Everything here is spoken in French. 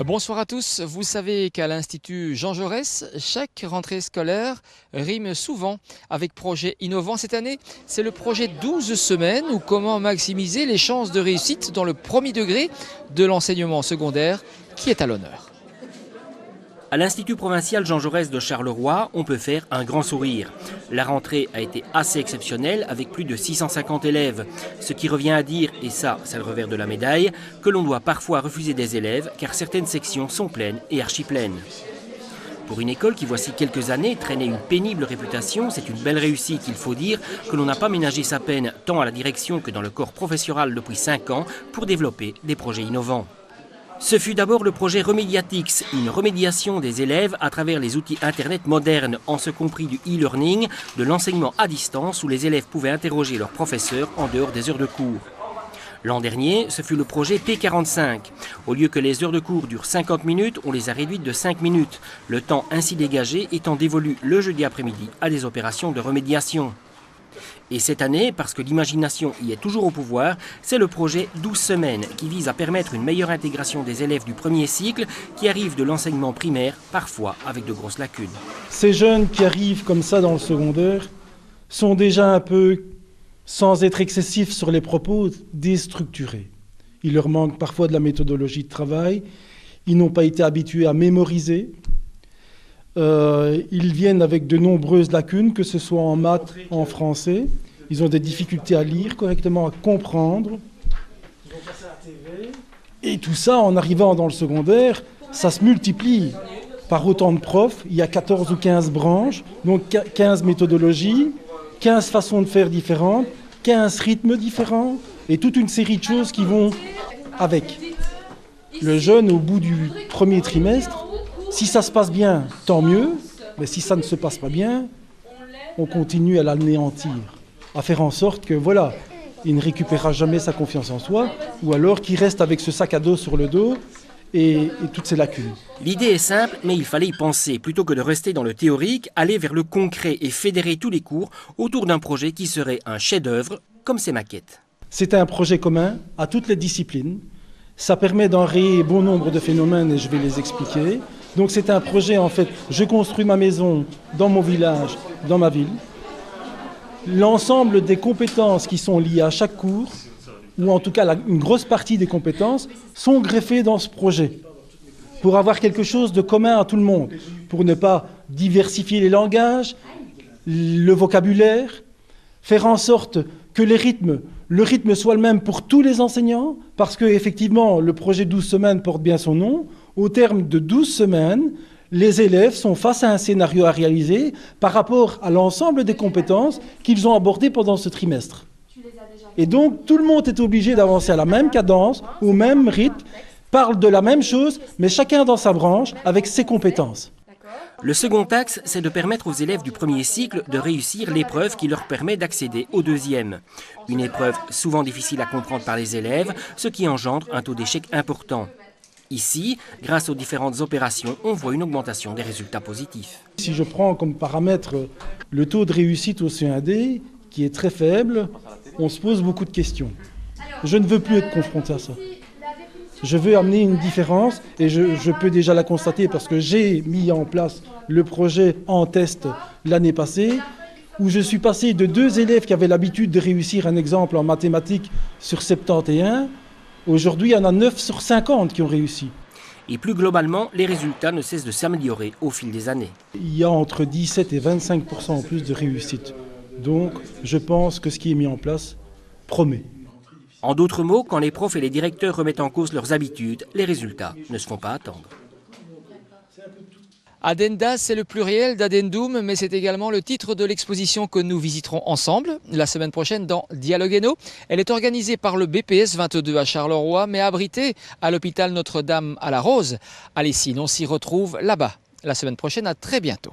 Bonsoir à tous. Vous savez qu'à l'Institut Jean Jaurès, chaque rentrée scolaire rime souvent avec projet innovant. Cette année, c'est le projet 12 semaines ou comment maximiser les chances de réussite dans le premier degré de l'enseignement secondaire qui est à l'honneur. À l'Institut provincial Jean Jaurès de Charleroi, on peut faire un grand sourire. La rentrée a été assez exceptionnelle avec plus de 650 élèves. Ce qui revient à dire, et ça c'est le revers de la médaille, que l'on doit parfois refuser des élèves car certaines sections sont pleines et archi-pleines. Pour une école qui voici quelques années traînait une pénible réputation, c'est une belle réussite. Il faut dire que l'on n'a pas ménagé sa peine tant à la direction que dans le corps professoral depuis 5 ans pour développer des projets innovants. Ce fut d'abord le projet Remédiatix, une remédiation des élèves à travers les outils Internet modernes, en ce compris du e-learning, de l'enseignement à distance où les élèves pouvaient interroger leurs professeurs en dehors des heures de cours. L'an dernier, ce fut le projet P45. Au lieu que les heures de cours durent 50 minutes, on les a réduites de 5 minutes, le temps ainsi dégagé étant dévolu le jeudi après-midi à des opérations de remédiation. Et cette année, parce que l'imagination y est toujours au pouvoir, c'est le projet 12 semaines qui vise à permettre une meilleure intégration des élèves du premier cycle qui arrivent de l'enseignement primaire, parfois avec de grosses lacunes. Ces jeunes qui arrivent comme ça dans le secondaire sont déjà un peu, sans être excessifs sur les propos, déstructurés. Il leur manque parfois de la méthodologie de travail, ils n'ont pas été habitués à mémoriser. Ils viennent avec de nombreuses lacunes, que ce soit en maths, en français. Ils ont des difficultés à lire correctement, à comprendre. Et tout ça, en arrivant dans le secondaire, ça se multiplie par autant de profs. Il y a 14 ou 15 branches, donc 15 méthodologies, 15 façons de faire différentes, 15 rythmes différents, et toute une série de choses qui vont avec. Le jeune, au bout du premier trimestre, si ça se passe bien, tant mieux, mais si ça ne se passe pas bien, on continue à l'anéantir, à faire en sorte que, voilà, il ne récupérera jamais sa confiance en soi, ou alors qu'il reste avec ce sac à dos sur le dos et toutes ses lacunes. L'idée est simple, mais il fallait y penser. Plutôt que de rester dans le théorique, aller vers le concret et fédérer tous les cours autour d'un projet qui serait un chef-d'œuvre, comme ces maquettes. C'est un projet commun à toutes les disciplines. Ça permet d'enrayer bon nombre de phénomènes et je vais les expliquer. Donc c'est un projet, en fait, je construis ma maison dans mon village, dans ma ville. L'ensemble des compétences qui sont liées à chaque cours, ou en tout cas une grosse partie des compétences, sont greffées dans ce projet pour avoir quelque chose de commun à tout le monde, pour ne pas diversifier les langages, le vocabulaire, faire en sorte que le rythme soit le même pour tous les enseignants, parce que effectivement le projet 12 semaines porte bien son nom. Au terme de 12 semaines, les élèves sont face à un scénario à réaliser par rapport à l'ensemble des compétences qu'ils ont abordées pendant ce trimestre. Et donc, tout le monde est obligé d'avancer à la même cadence, au même rythme, parle de la même chose, mais chacun dans sa branche, avec ses compétences. Le second axe, c'est de permettre aux élèves du premier cycle de réussir l'épreuve qui leur permet d'accéder au deuxième. Une épreuve souvent difficile à comprendre par les élèves, ce qui engendre un taux d'échec important. Ici, grâce aux différentes opérations, on voit une augmentation des résultats positifs. Si je prends comme paramètre le taux de réussite au CE1D, qui est très faible, on se pose beaucoup de questions. Je ne veux plus être confronté à ça. Je veux amener une différence et je peux déjà la constater parce que j'ai mis en place le projet en test l'année passée où je suis passé de 2 élèves qui avaient l'habitude de réussir un exemple en mathématiques sur 71. Aujourd'hui, il y en a 9 sur 50 qui ont réussi. Et plus globalement, les résultats ne cessent de s'améliorer au fil des années. Il y a entre 17 et 25% en plus de réussite. Donc, je pense que ce qui est mis en place promet. En d'autres mots, quand les profs et les directeurs remettent en cause leurs habitudes, les résultats ne se font pas attendre. Addenda, c'est le pluriel d'addendum, mais c'est également le titre de l'exposition que nous visiterons ensemble la semaine prochaine dans Dialogueno. Elle est organisée par le BPS 22 à Charleroi, mais abritée à l'hôpital Notre-Dame à la Rose. Allez, on s'y retrouve là-bas la semaine prochaine. À très bientôt.